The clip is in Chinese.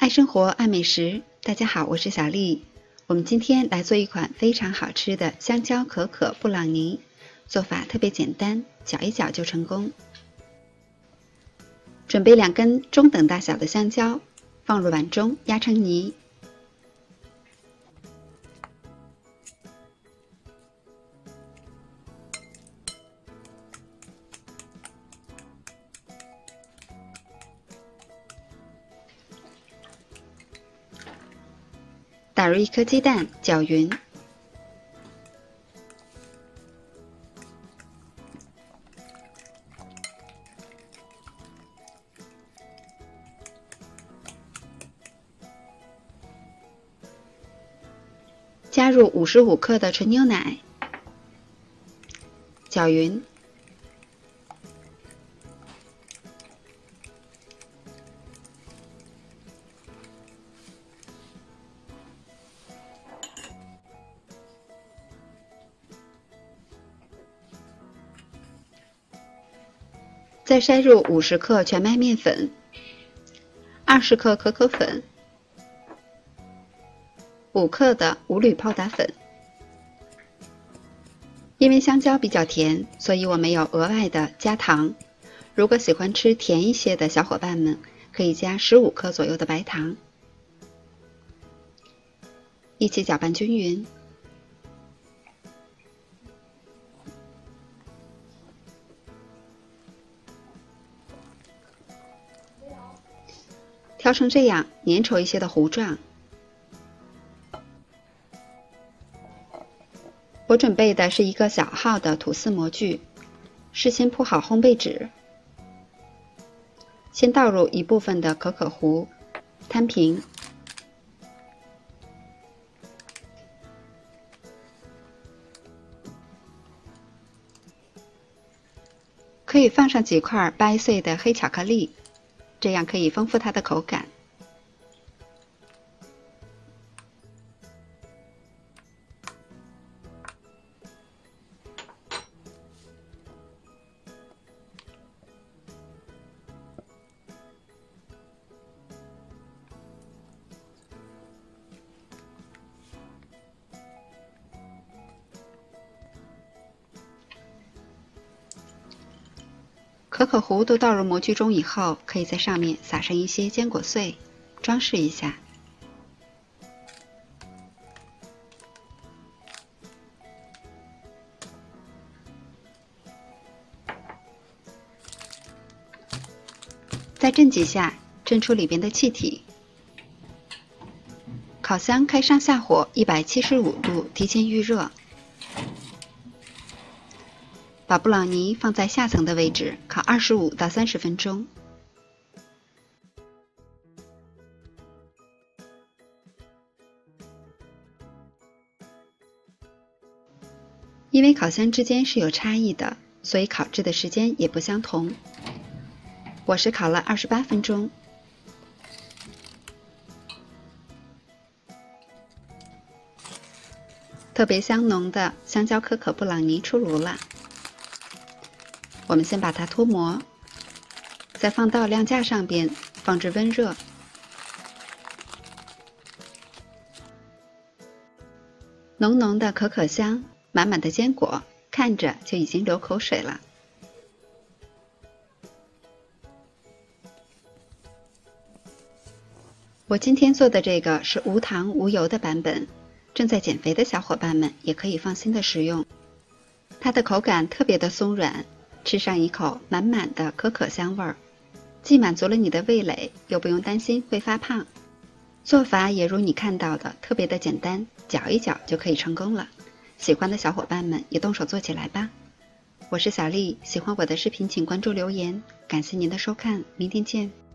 爱生活，爱美食。大家好，我是小丽。我们今天来做一款非常好吃的香蕉可可布朗尼，做法特别简单，搅一搅就成功。准备2根中等大小的香蕉，放入碗中压成泥。打入1颗鸡蛋，搅匀。加入55克的纯牛奶，搅匀。再筛入50克全麦面粉，20克可可粉，5克的无铝泡打粉。因为香蕉比较甜，所以我没有额外的加糖。如果喜欢吃甜一些的小伙伴们，可以加15克左右的白糖。一起搅拌均匀。挑成这样粘稠一些的糊状。我准备的是1个小号的吐司模具，事先铺好烘焙纸，先倒入一部分的可可糊，摊平。可以放上几块掰碎的黑巧克力，这样可以丰富它的口感。可可糊都倒入模具中以后，可以在上面撒上一些坚果碎，装饰一下。再震几下，震出里边的气体。烤箱开上下火175度，提前预热。把布朗尼放在下层的位置，烤25到30分钟。因为烤箱之间是有差异的，所以烤制的时间也不相同。我是烤了28分钟。特别香浓的香蕉可可布朗尼出炉了。我们先把它脱模，再放到晾架上边，放置温热。浓浓的可可香，满满的坚果，看着就已经流口水了。我今天做的这个是无糖无油的版本，正在减肥的小伙伴们也可以放心的食用。它的口感特别的松软，吃上一口满满的可可香味儿，既满足了你的味蕾，又不用担心会发胖。做法也如你看到的特别的简单，搅一搅就可以成功了。喜欢的小伙伴们也动手做起来吧。我是小丽，喜欢我的视频请关注留言，感谢您的收看，明天见。